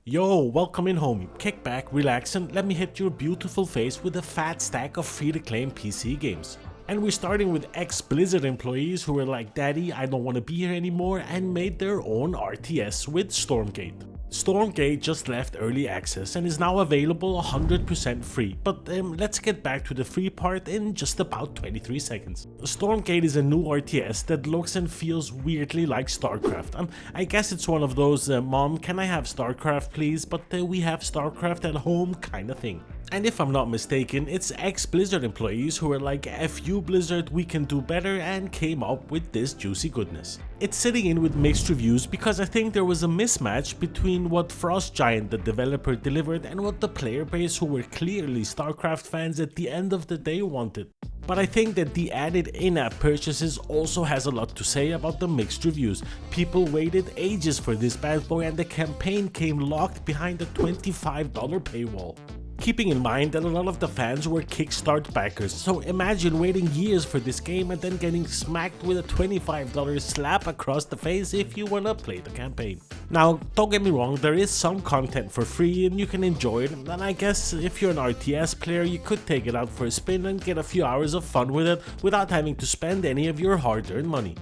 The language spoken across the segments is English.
Yo, welcome in homie, kick back, relax and let me hit your beautiful face with a fat stack of free-to-claim PC games. And we're starting with ex-Blizzard employees who were like, "Daddy, I don't want to be here anymore," and made their own RTS with Stormgate. Stormgate just left early access and is now available 100% free, but let's get back to the free part in just about 23 seconds. Stormgate is a new RTS that looks and feels weirdly like StarCraft. I guess it's one of those "Mom, can I have StarCraft please, but we have StarCraft at home" kind of thing. And if I'm not mistaken, it's ex-Blizzard employees who were like, "F you Blizzard, we can do better," and came up with this juicy goodness. It's sitting in with mixed reviews because I think there was a mismatch between what Frost Giant, the developer, delivered and what the player base, who were clearly StarCraft fans at the end of the day, wanted. But I think that the added in-app purchases also has a lot to say about the mixed reviews. People waited ages for this bad boy and the campaign came locked behind a $25 paywall. Keeping in mind that a lot of the fans were Kickstart backers, so imagine waiting years for this game and then getting smacked with a $25 slap across the face if you wanna play the campaign. Now, don't get me wrong, there is some content for free and you can enjoy it, and I guess if you're an RTS player you could take it out for a spin and get a few hours of fun with it without having to spend any of your hard-earned money.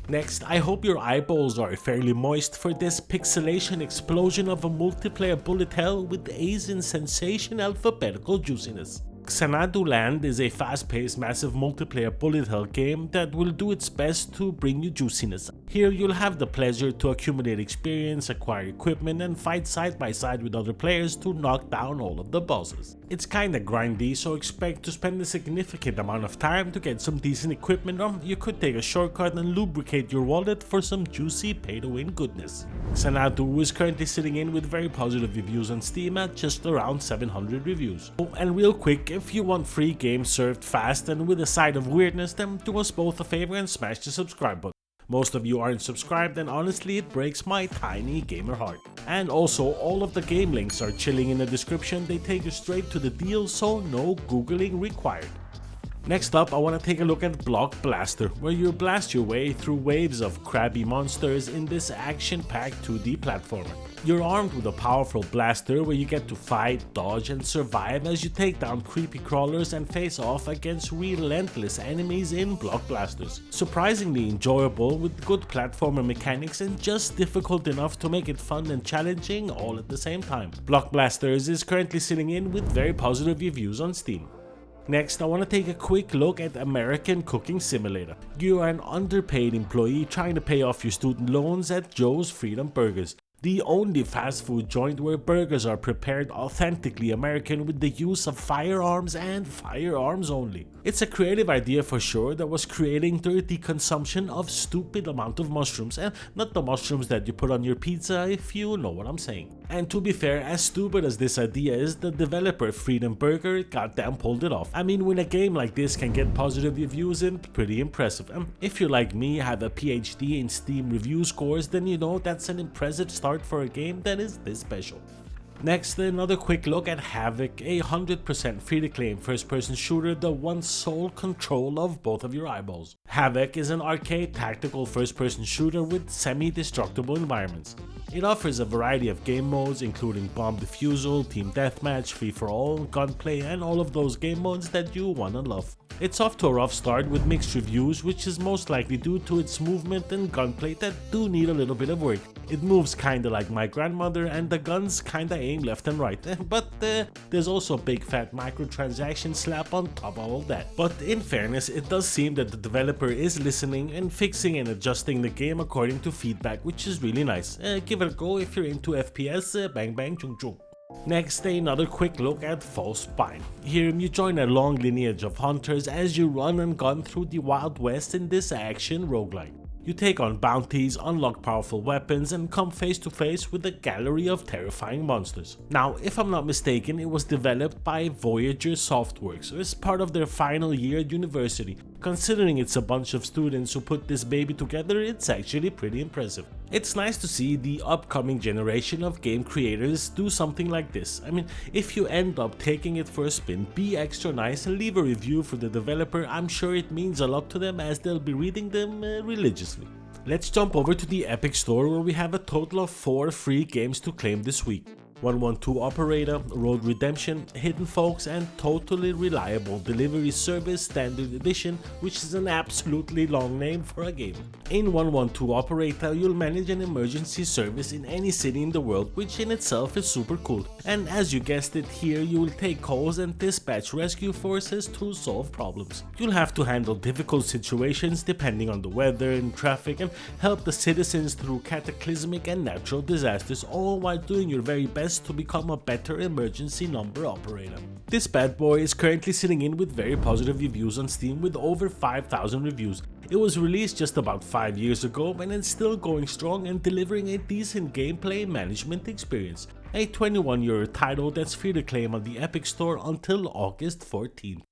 Next, I hope your eyeballs are fairly moist for this pixelation explosion of a multiplayer bullet hell with A's in sensation alphabetical juiciness. Xanadu Land is a fast-paced, massive multiplayer bullet hell game that will do its best to bring you juiciness. Here you'll have the pleasure to accumulate experience, acquire equipment, and fight side by side with other players to knock down all of the bosses. It's kinda grindy, so expect to spend a significant amount of time to get some decent equipment, or you could take a shortcut and lubricate your wallet for some juicy pay-to-win goodness. Sanadu is currently sitting in with very positive reviews on Steam at just around 700 reviews. Oh, and real quick, if you want free games served fast and with a side of weirdness, then do us both a favor and smash the subscribe button. Most of you aren't subscribed and honestly it breaks my tiny gamer heart. And also, all of the game links are chilling in the description, they take you straight to the deal, so no googling required. Next up, I want to take a look at Block Blaster, where you blast your way through waves of crabby monsters in this action-packed 2D platformer. You're armed with a powerful blaster where you get to fight, dodge and survive as you take down creepy crawlers and face off against relentless enemies in Block Blasters. Surprisingly enjoyable with good platformer mechanics and just difficult enough to make it fun and challenging all at the same time. Block Blasters is currently sitting in with very positive reviews on Steam. Next, I want to take a quick look at American Cooking Simulator. You are an underpaid employee trying to pay off your student loans at Joe's Freedom Burgers, the only fast food joint where burgers are prepared authentically American with the use of firearms and firearms only. It's a creative idea for sure that was creating dirty consumption of stupid amount of mushrooms, and not the mushrooms that you put on your pizza, if you know what I'm saying. And to be fair, as stupid as this idea is, the developer Freedom Burger goddamn pulled it off. I mean, when a game like this can get positive reviews, it's pretty impressive. If you're like me, have a PhD in Steam review scores, then you know that's an impressive start for a game that is this special. Next, another quick look at Havoc, a 100% free-to-claim first-person shooter that wants sole control of both of your eyeballs. Havoc is an arcade tactical first-person shooter with semi-destructible environments. It offers a variety of game modes including bomb defusal, team deathmatch, free-for-all, gunplay and all of those game modes that you wanna love. It's off to a rough start with mixed reviews, which is most likely due to its movement and gunplay that do need a little bit of work. It moves kinda like my grandmother and the guns kinda aim left and right, but there's also a big fat microtransaction slap on top of all that. But in fairness, it does seem that the developer is listening and fixing and adjusting the game according to feedback, which is really nice. Give it a go if you're into FPS, bang bang chung chung. Next, another quick look at Falsepine. Here you join a long lineage of hunters as you run and gun through the Wild West in this action roguelike. You take on bounties, unlock powerful weapons, and come face to face with a gallery of terrifying monsters. Now, if I'm not mistaken, it was developed by Voyager Softworks as part of their final year at university. Considering it's a bunch of students who put this baby together, it's actually pretty impressive. It's nice to see the upcoming generation of game creators do something like this. I mean, if you end up taking it for a spin, be extra nice and leave a review for the developer. I'm sure it means a lot to them as they'll be reading them religiously. Let's jump over to the Epic Store where we have a total of 4 free games to claim this week. 112 Operator, Road Redemption, Hidden Folks, and Totally Reliable Delivery Service Standard Edition, which is an absolutely long name for a game. In 112 Operator, you'll manage an emergency service in any city in the world, which in itself is super cool. And as you guessed it, here you will take calls and dispatch rescue forces to solve problems. You'll have to handle difficult situations depending on the weather and traffic and help the citizens through cataclysmic and natural disasters, all while doing your very best to become a better emergency number operator. This bad boy is currently sitting in with very positive reviews on Steam with over 5,000 reviews. It was released just about 5 years ago and it's still going strong and delivering a decent gameplay management experience. A €21 title that's free to claim on the Epic Store until August 14th.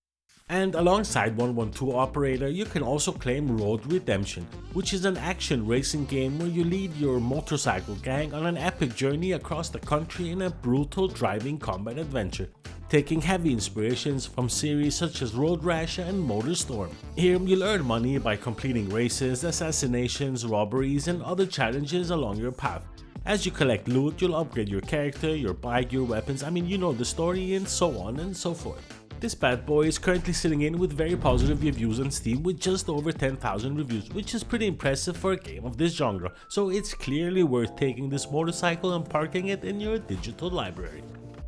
And alongside 112 Operator, you can also claim Road Redemption, which is an action racing game where you lead your motorcycle gang on an epic journey across the country in a brutal driving combat adventure, taking heavy inspirations from series such as Road Rash and MotorStorm. Here you'll earn money by completing races, assassinations, robberies, and other challenges along your path. As you collect loot, you'll upgrade your character, your bike, your weapons, you know the story, and so on and so forth. This bad boy is currently sitting in with very positive reviews on Steam with just over 10,000 reviews, which is pretty impressive for a game of this genre, so it's clearly worth taking this motorcycle and parking it in your digital library.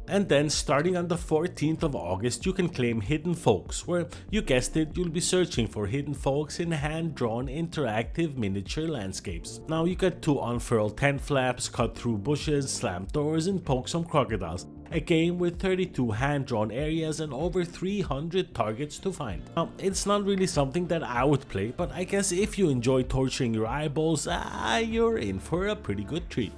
And then starting on the 14th of August you can claim Hidden Folks, where you guessed it, you'll be searching for hidden folks in hand-drawn interactive miniature landscapes. Now you get to unfurl tent flaps, cut through bushes, slam doors and poke some crocodiles. A game with 32 hand-drawn areas and over 300 targets to find. Now, it's not really something that I would play, but I guess if you enjoy torturing your eyeballs, you're in for a pretty good treat.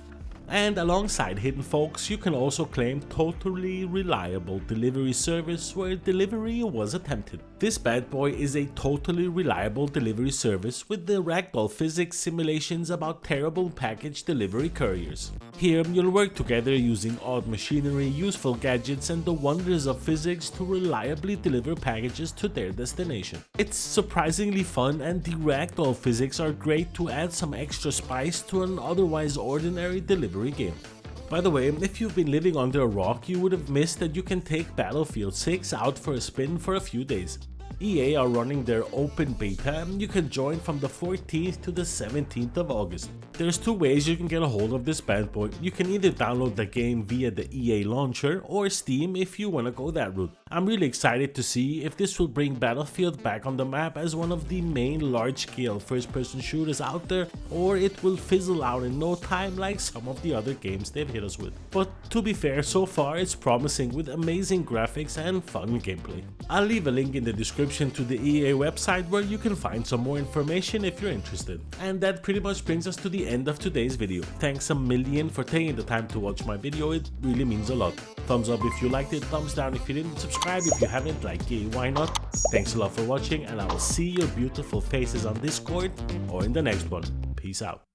And alongside Hidden Folks, you can also claim Totally Reliable Delivery Service, where delivery was attempted. This bad boy is a totally reliable delivery service with the ragdoll physics simulations about terrible package delivery couriers. Here you'll work together using odd machinery, useful gadgets and the wonders of physics to reliably deliver packages to their destination. It's surprisingly fun and the ragdoll physics are great to add some extra spice to an otherwise ordinary delivery game. By the way, if you've been living under a rock, you would have missed that you can take Battlefield 6 out for a spin for a few days. EA are running their open beta and you can join from the 14th to the 17th of August. There's 2 ways you can get a hold of this bad boy. You can either download the game via the EA launcher or Steam if you wanna go that route. I'm really excited to see if this will bring Battlefield back on the map as one of the main large-scale first-person shooters out there, or it will fizzle out in no time like some of the other games they've hit us with. But to be fair, so far it's promising with amazing graphics and fun gameplay. I'll leave a link in the description to the EA website where you can find some more information if you're interested. And that pretty much brings us to the end of today's video. Thanks a million for taking the time to watch my video, it really means a lot. Thumbs up if you liked it, thumbs down if you didn't, subscribe if you haven't, like yay, why not? Thanks a lot for watching and I will see your beautiful faces on Discord or in the next one. Peace out.